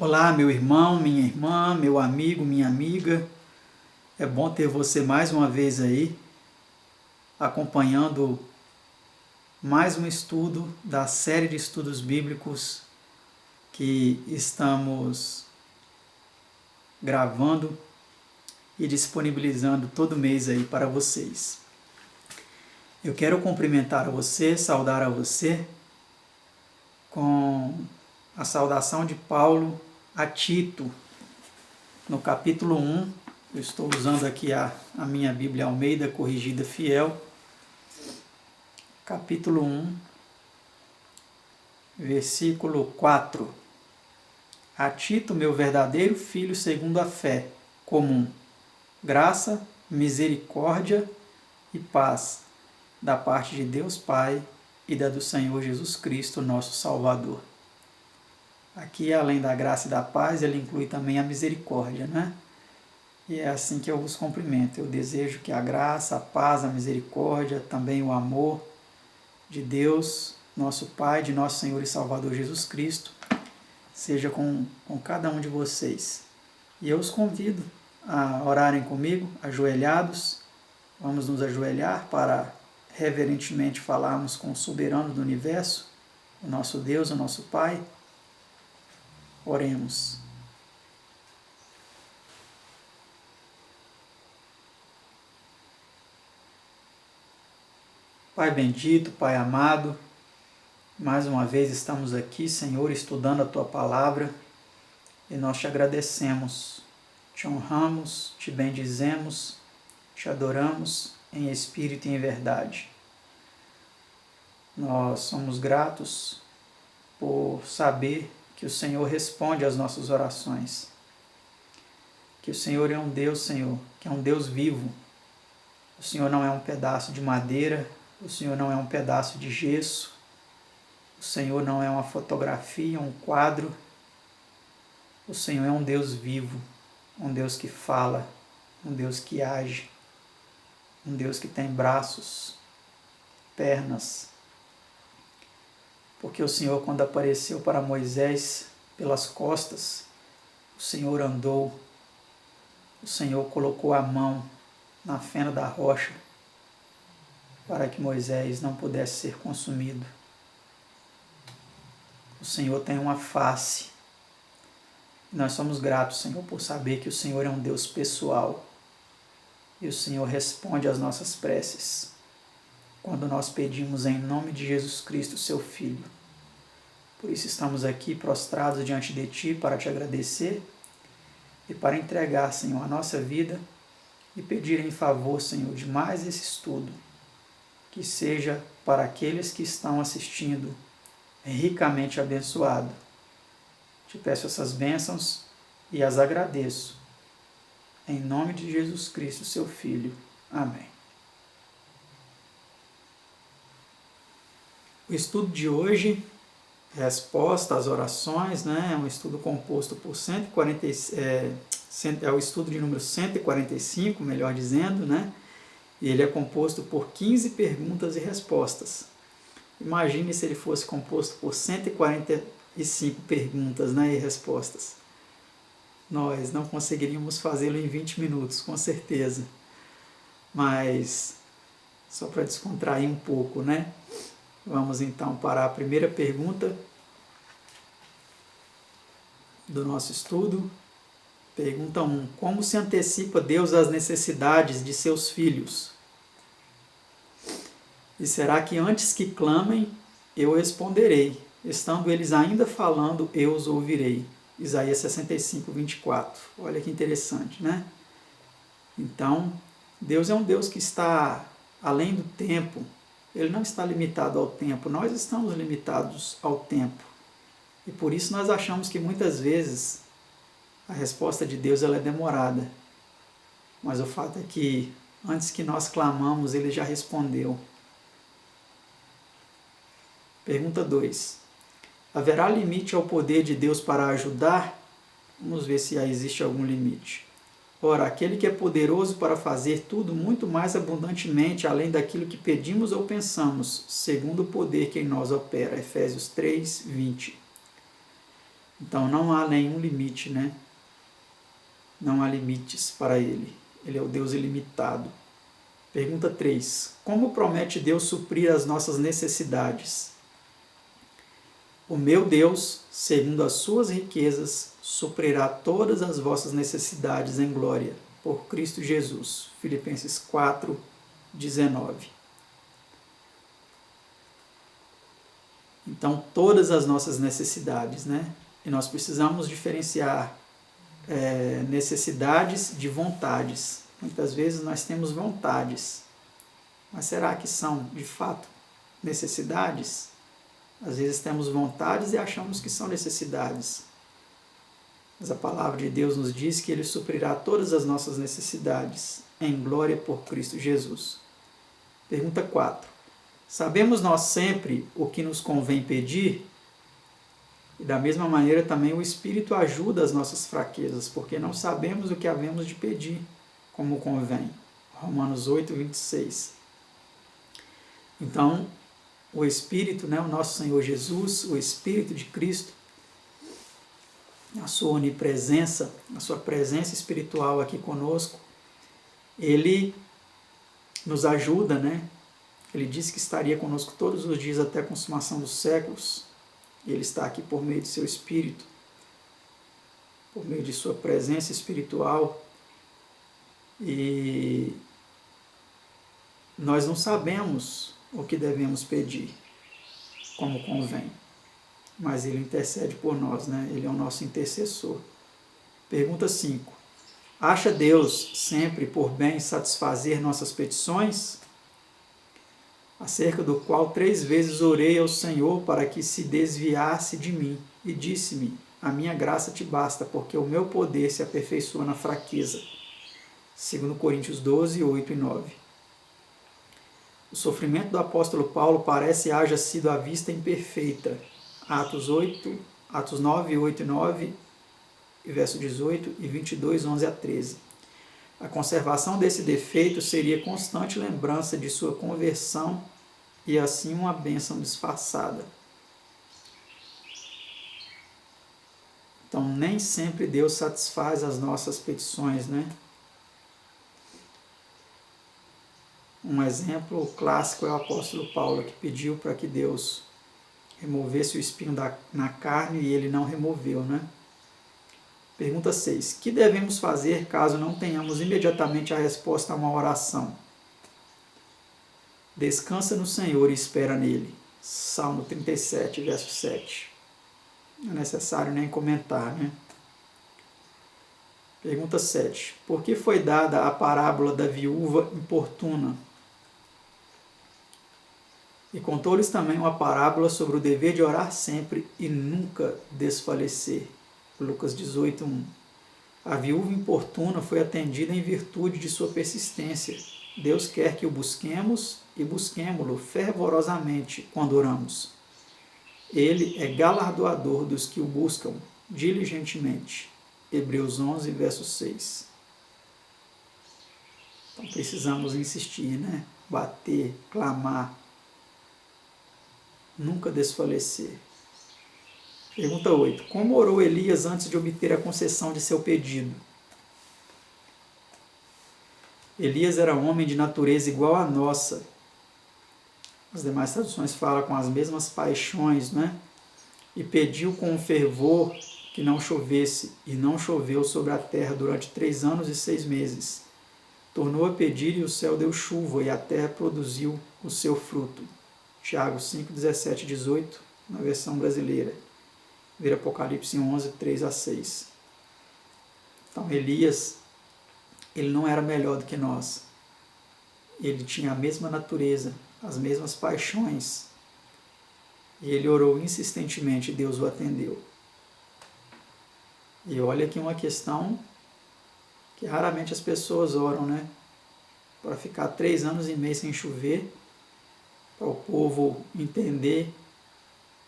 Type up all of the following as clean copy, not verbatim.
Olá, meu irmão, minha irmã, meu amigo, minha amiga. É bom ter você mais uma vez aí, acompanhando mais um estudo da série de estudos bíblicos que estamos gravando e disponibilizando todo mês aí para vocês. Eu quero cumprimentar a você, saudar a você com a saudação de Paulo a Tito, no capítulo 1. Eu estou usando aqui a minha Bíblia Almeida Corrigida Fiel, capítulo 1, versículo 4. A Tito, meu verdadeiro filho segundo a fé comum, graça, misericórdia e paz, da parte de Deus Pai e da do Senhor Jesus Cristo, nosso Salvador. Aqui, além da graça e da paz, ele inclui também a misericórdia, né? E é assim que eu vos cumprimento. Eu desejo que a graça, a paz, a misericórdia, também o amor de Deus, nosso Pai, de nosso Senhor e Salvador Jesus Cristo, seja com cada um de vocês. E eu os convido a orarem comigo, ajoelhados. Vamos nos ajoelhar para reverentemente falarmos com o soberano do universo, o nosso Deus, o nosso Pai. Oremos. Pai bendito, Pai amado, mais uma vez estamos aqui, Senhor, estudando a Tua Palavra e nós te agradecemos, te honramos, te bendizemos, te adoramos em espírito e em verdade. Nós somos gratos por saber que o Senhor responde às nossas orações, que o Senhor é um Deus, Senhor, que é um Deus vivo. O Senhor não é um pedaço de madeira, o Senhor não é um pedaço de gesso, o Senhor não é uma fotografia, um quadro. O Senhor é um Deus vivo, um Deus que fala, um Deus que age, um Deus que tem braços, pernas. Porque o Senhor, quando apareceu para Moisés pelas costas, o Senhor andou, o Senhor colocou a mão na fenda da rocha para que Moisés não pudesse ser consumido. O Senhor tem uma face. Nós somos gratos, Senhor, por saber que o Senhor é um Deus pessoal e o Senhor responde às nossas preces quando nós pedimos em nome de Jesus Cristo, seu Filho. Por isso estamos aqui prostrados diante de Ti para te agradecer e para entregar, Senhor, a nossa vida e pedir em favor, Senhor, de mais esse estudo, que seja para aqueles que estão assistindo ricamente abençoado. Te peço essas bênçãos e as agradeço. Em nome de Jesus Cristo, seu Filho. Amém. O estudo de hoje, resposta às orações, né? É um estudo composto por é o estudo de número 145, melhor dizendo, né? E ele é composto por 15 perguntas e respostas. Imagine se ele fosse composto por 145 perguntas, né, e respostas. Nós não conseguiríamos fazê-lo em 20 minutos, com certeza. Mas, só para descontrair um pouco, né? Vamos então para a primeira pergunta do nosso estudo. Pergunta 1. Como se antecipa Deus às necessidades de seus filhos? E será que antes que clamem, eu responderei? Estando eles ainda falando, eu os ouvirei. Isaías 65, 24. Olha que interessante, né? Então, Deus é um Deus que está além do tempo. Ele não está limitado ao tempo. Nós estamos limitados ao tempo. E por isso nós achamos que muitas vezes a resposta de Deus ela é demorada. Mas o fato é que antes que nós clamamos, Ele já respondeu. Pergunta 2. Haverá limite ao poder de Deus para ajudar? Vamos ver se existe algum limite. Ora, aquele que é poderoso para fazer tudo muito mais abundantemente, além daquilo que pedimos ou pensamos, segundo o poder que em nós opera. Efésios 3, 20. Então não há nenhum limite, né? Não há limites para Ele. Ele é o Deus ilimitado. Pergunta 3. Como promete Deus suprir as nossas necessidades? O meu Deus, segundo as suas riquezas, suprirá todas as vossas necessidades em glória, por Cristo Jesus. Filipenses 4, 19. Então, todas as nossas necessidades, né? E nós precisamos diferenciar necessidades de vontades. Muitas vezes nós temos vontades, mas será que são, de fato, necessidades? Às vezes temos vontades e achamos que são necessidades. Mas a palavra de Deus nos diz que Ele suprirá todas as nossas necessidades em glória por Cristo Jesus. Pergunta 4. Sabemos nós sempre o que nos convém pedir? E da mesma maneira também o Espírito ajuda as nossas fraquezas, porque não sabemos o que havemos de pedir como convém. Romanos 8, 26. Então, o Espírito, né, o nosso Senhor Jesus, o Espírito de Cristo, a sua onipresença, a sua presença espiritual aqui conosco, Ele nos ajuda, né? Ele disse que estaria conosco todos os dias até a consumação dos séculos. E Ele está aqui por meio de seu Espírito, por meio de sua presença espiritual. E nós não sabemos o que devemos pedir, como convém. Mas Ele intercede por nós, né? Ele é o nosso intercessor. Pergunta 5. Acha Deus sempre por bem satisfazer nossas petições? Acerca do qual 3 vezes orei ao Senhor para que se desviasse de mim, e disse-me, a minha graça te basta, porque o meu poder se aperfeiçoa na fraqueza. 2 Coríntios 12, 8 e 9. O sofrimento do apóstolo Paulo parece haja sido à vista imperfeita. Atos 9, 8 e 9, verso 18 e 22, 11 a 13. A conservação desse defeito seria constante lembrança de sua conversão e assim uma bênção disfarçada. Então, nem sempre Deus satisfaz as nossas petições, né? Um exemplo clássico é o apóstolo Paulo, que pediu para que Deus removesse o espinho na carne e ele não removeu, né? Pergunta 6. Que devemos fazer caso não tenhamos imediatamente a resposta a uma oração? Descansa no Senhor e espera nele. Salmo 37, verso 7. Não é necessário nem comentar, né? Pergunta 7. Por que foi dada a parábola da viúva importuna? E contou-lhes também uma parábola sobre o dever de orar sempre e nunca desfalecer. Lucas 18, 1. A viúva importuna foi atendida em virtude de sua persistência. Deus quer que o busquemos e busquemo-lo fervorosamente quando oramos. Ele é galardoador dos que o buscam diligentemente. Hebreus 11, verso 6. Então precisamos insistir, né? Bater, clamar, nunca desfalecer. Pergunta 8. Como orou Elias antes de obter a concessão de seu pedido? Elias era um homem de natureza igual à nossa. As demais traduções falam com as mesmas paixões, né? E pediu com um fervor que não chovesse, e não choveu sobre a terra durante 3 anos e 6 meses. Tornou a pedir e o céu deu chuva, e a terra produziu o seu fruto. Tiago 5, 17 e 18, na versão brasileira. Ver Apocalipse 11, 3 a 6. Então, Elias, ele não era melhor do que nós. Ele tinha a mesma natureza, as mesmas paixões. E ele orou insistentemente e Deus o atendeu. E olha aqui uma questão que raramente as pessoas oram, né? Para ficar 3 anos e meio sem chover, para o povo entender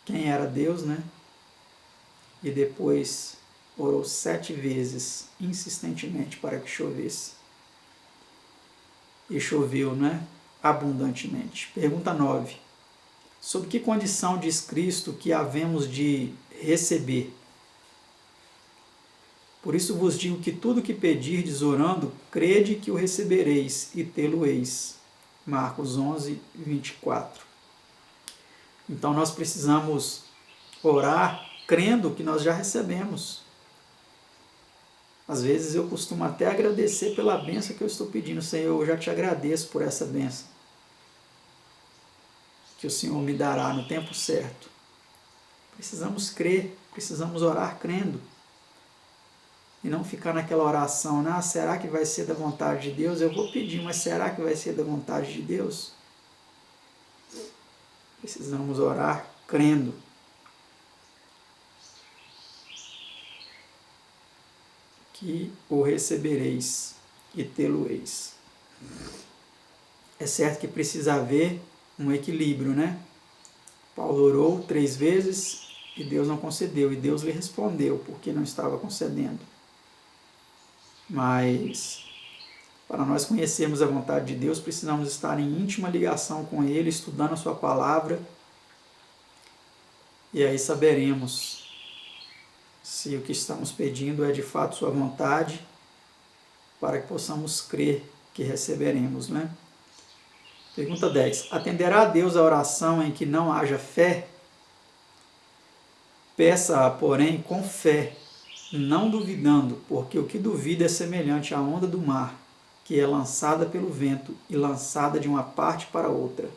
quem era Deus, né? E depois orou 7 vezes, insistentemente, para que chovesse. E choveu, né? Abundantemente. Pergunta 9. Sob que condição diz Cristo que havemos de receber? Por isso vos digo que tudo que pedirdes orando, crede que o recebereis e tê-lo-eis. Marcos 11, 24. Então nós precisamos orar crendo que nós já recebemos. Às vezes eu costumo até agradecer pela bênção que eu estou pedindo. Senhor, eu já te agradeço por essa bênção que o Senhor me dará no tempo certo. Precisamos crer, precisamos orar crendo. E não ficar naquela oração, né? Será que vai ser da vontade de Deus? Eu vou pedir, mas será que vai ser da vontade de Deus? Precisamos orar crendo. Que o recebereis e tê-lo-eis. É certo que precisa haver um equilíbrio, né? Paulo orou 3 vezes e Deus não concedeu, e Deus lhe respondeu porque não estava concedendo. Mas, para nós conhecermos a vontade de Deus, precisamos estar em íntima ligação com Ele, estudando a Sua palavra, e aí saberemos se o que estamos pedindo é de fato Sua vontade, para que possamos crer que receberemos, né? Pergunta 10. Atenderá a Deus a oração em que não haja fé? Peça-a, porém, com fé, não duvidando, porque o que duvida é semelhante à onda do mar, que é lançada pelo vento e lançada de uma parte para outra.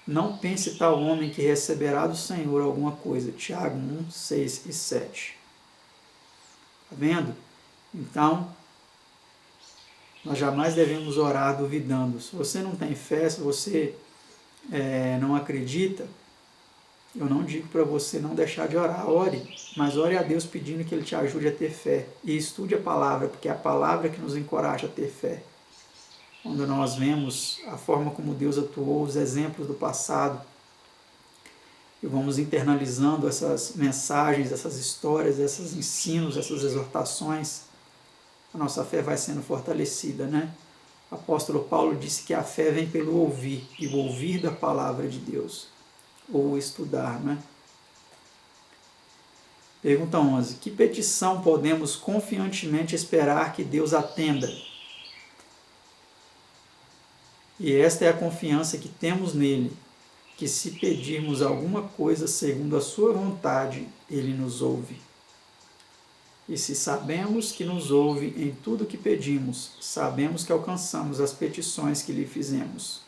Não pense tal homem que receberá do Senhor alguma coisa. Tiago 1, 6 e 7. Está vendo? Então, nós jamais devemos orar duvidando. Se você não tem fé, se você não acredita, eu não digo para você não deixar de orar. Ore, mas ore a Deus pedindo que Ele te ajude a ter fé. E estude a palavra, porque é a palavra que nos encoraja a ter fé. Quando nós vemos a forma como Deus atuou, os exemplos do passado, e vamos internalizando essas mensagens, essas histórias, esses ensinos, essas exortações, a nossa fé vai sendo fortalecida, né? O apóstolo Paulo disse que a fé vem pelo ouvir, e o ouvir da palavra de Deus, ou estudar, né? Pergunta 11. Que petição podemos confiantemente esperar que Deus atenda? E esta é a confiança que temos nele, que se pedirmos alguma coisa segundo a sua vontade, ele nos ouve. E se sabemos que nos ouve em tudo que pedimos, sabemos que alcançamos as petições que lhe fizemos.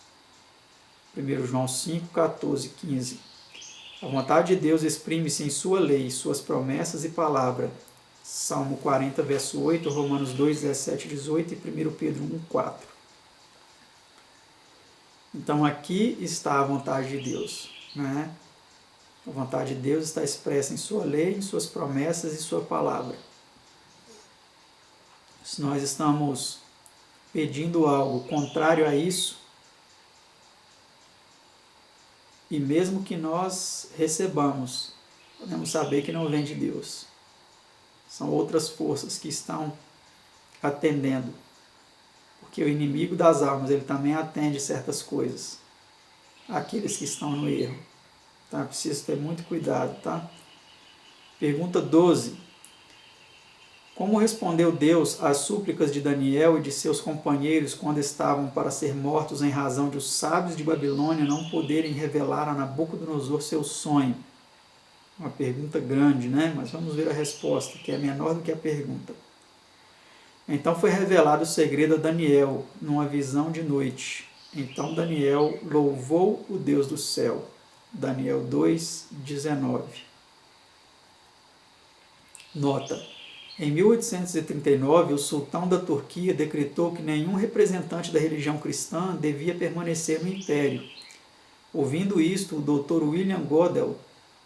1 João 5, 14, 15. A vontade de Deus exprime-se em sua lei, suas promessas e palavra. Salmo 40, verso 8, Romanos 2, 17, 18 e 1 Pedro 1, 4. Então aqui está a vontade de Deus, né? A vontade de Deus está expressa em sua lei, em suas promessas e sua palavra. Se nós estamos pedindo algo contrário a isso, e mesmo que nós recebamos, podemos saber que não vem de Deus. São outras forças que estão atendendo. Porque o inimigo das almas, ele também atende certas coisas. Aqueles que estão no erro. Então é preciso ter muito cuidado, tá? Pergunta 12. Como respondeu Deus às súplicas de Daniel e de seus companheiros quando estavam para ser mortos em razão de os sábios de Babilônia não poderem revelar a Nabucodonosor seu sonho? Uma pergunta grande, né? Mas vamos ver a resposta, que é menor do que a pergunta. Então foi revelado o segredo a Daniel, numa visão de noite. Então Daniel louvou o Deus do céu. Daniel 2, 19. Nota. Em 1839, o sultão da Turquia decretou que nenhum representante da religião cristã devia permanecer no império. Ouvindo isto, o Dr. William Godel,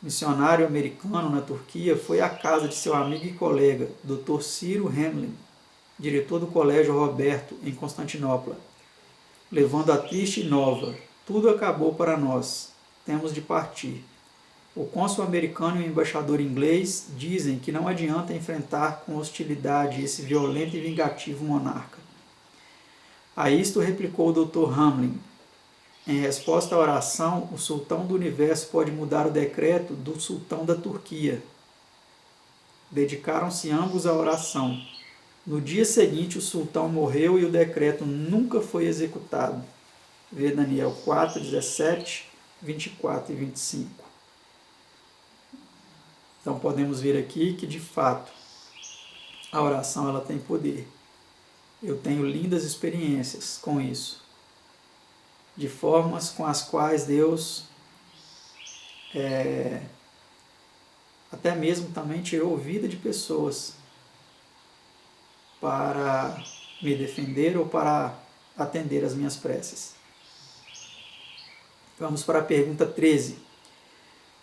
missionário americano na Turquia, foi à casa de seu amigo e colega, Dr. Ciro Hamlin, diretor do Colégio Roberto, em Constantinopla, levando a triste nova: tudo acabou para nós, temos de partir. O cônsul americano e o embaixador inglês dizem que não adianta enfrentar com hostilidade esse violento e vingativo monarca. A isto replicou o Dr. Hamlin: em resposta à oração, o sultão do universo pode mudar o decreto do sultão da Turquia. Dedicaram-se ambos à oração. No dia seguinte, o sultão morreu e o decreto nunca foi executado. Vê Daniel 4, 17, 24 e 25. Então podemos ver aqui que, de fato, a oração ela tem poder. Eu tenho lindas experiências com isso, de formas com as quais Deus até mesmo também tirou vida de pessoas para me defender ou para atender às minhas preces. Vamos para a pergunta 13.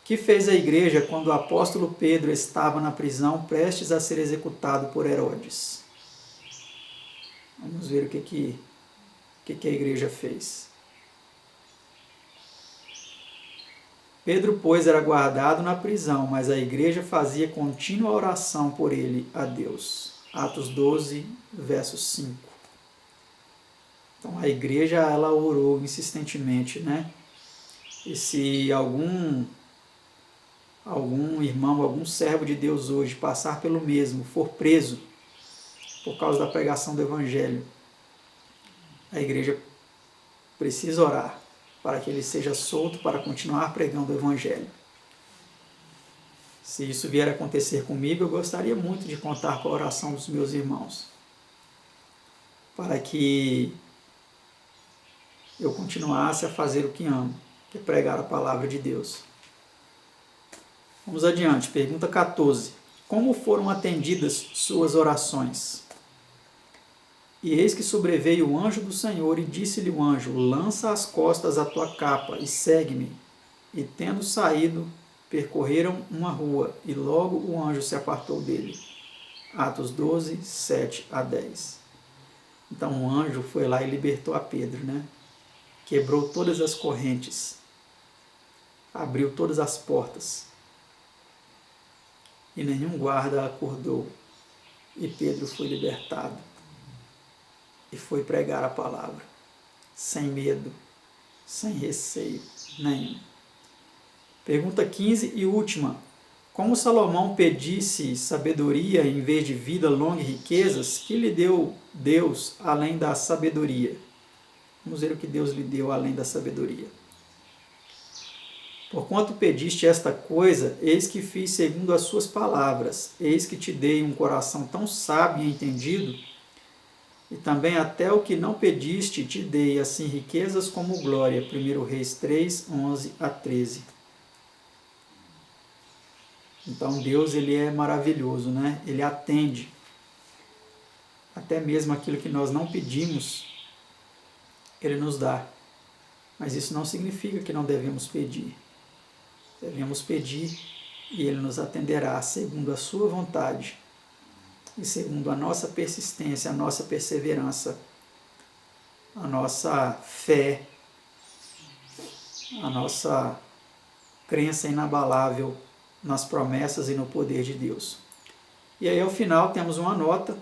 Que fez a igreja quando o apóstolo Pedro estava na prisão prestes a ser executado por Herodes? Vamos ver o que a igreja fez. Pedro, pois, era guardado na prisão, mas a igreja fazia contínua oração por ele a Deus. Atos 12, verso 5. Então a igreja ela orou insistentemente, né? E se algum irmão, algum servo de Deus hoje passar pelo mesmo, for preso por causa da pregação do Evangelho, a igreja precisa orar para que ele seja solto para continuar pregando o Evangelho. Se isso vier a acontecer comigo, eu gostaria muito de contar com a oração dos meus irmãos, para que eu continuasse a fazer o que amo, que é pregar a palavra de Deus. Vamos adiante, pergunta 14. Como foram atendidas suas orações? E eis que sobreveio o anjo do Senhor e disse-lhe o anjo, lança às costas a tua capa e segue-me. E tendo saído, percorreram uma rua, e logo o anjo se apartou dele. Atos 12, 7 a 10. Então o anjo foi lá e libertou a Pedro, né? Quebrou todas as correntes, abriu todas as portas, e nenhum guarda acordou, e Pedro foi libertado, e foi pregar a palavra, sem medo, sem receio nenhum. Pergunta 15 e última. Como Salomão pedisse sabedoria em vez de vida longa e riquezas, que lhe deu Deus além da sabedoria? Vamos ver o que Deus lhe deu além da sabedoria. Porquanto pediste esta coisa, eis que fiz segundo as suas palavras, eis que te dei um coração tão sábio e entendido, e também até o que não pediste te dei, assim riquezas como glória. 1 Reis 3, 11 a 13. Então Deus ele é maravilhoso, né? Ele atende até mesmo aquilo que nós não pedimos, Ele nos dá. Mas isso não significa que não devemos pedir. Devemos pedir e Ele nos atenderá segundo a sua vontade e segundo a nossa persistência, a nossa perseverança, a nossa fé, a nossa crença inabalável nas promessas e no poder de Deus. E aí ao final temos uma nota,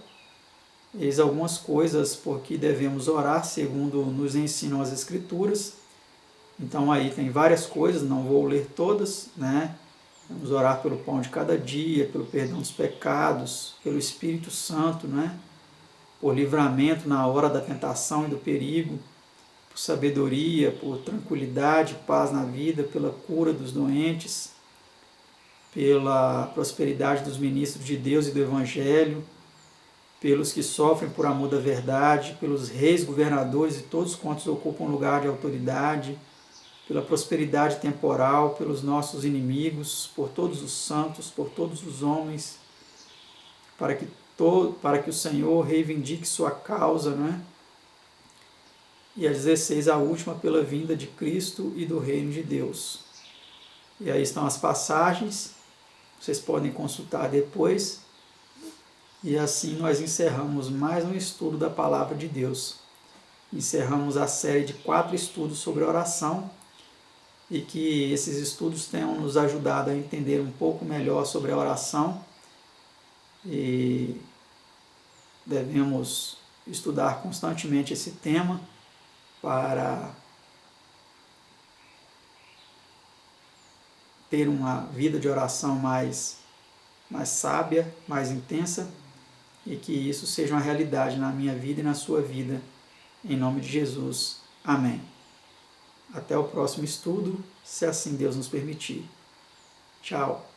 eis algumas coisas por que devemos orar segundo nos ensinam as Escrituras. Então aí tem várias coisas, não vou ler todas, né? Vamos orar pelo pão de cada dia, pelo perdão dos pecados, pelo Espírito Santo, né? Por livramento na hora da tentação e do perigo, por sabedoria, por tranquilidade, paz na vida, pela cura dos doentes, pela prosperidade dos ministros de Deus e do Evangelho, pelos que sofrem por amor da verdade, pelos reis, governadores e todos quantos ocupam lugar de autoridade, pela prosperidade temporal, pelos nossos inimigos, por todos os santos, por todos os homens, para que o Senhor reivindique sua causa, né? E a 16, a última, pela vinda de Cristo e do reino de Deus. E aí estão as passagens, vocês podem consultar depois. E assim nós encerramos mais um estudo da Palavra de Deus. Encerramos a série de 4 estudos sobre oração e que esses estudos tenham nos ajudado a entender um pouco melhor sobre a oração e devemos estudar constantemente esse tema para ter uma vida de oração mais mais sábia, mais intensa, e que isso seja uma realidade na minha vida e na sua vida. Em nome de Jesus. Amém. Até o próximo estudo, se assim Deus nos permitir. Tchau.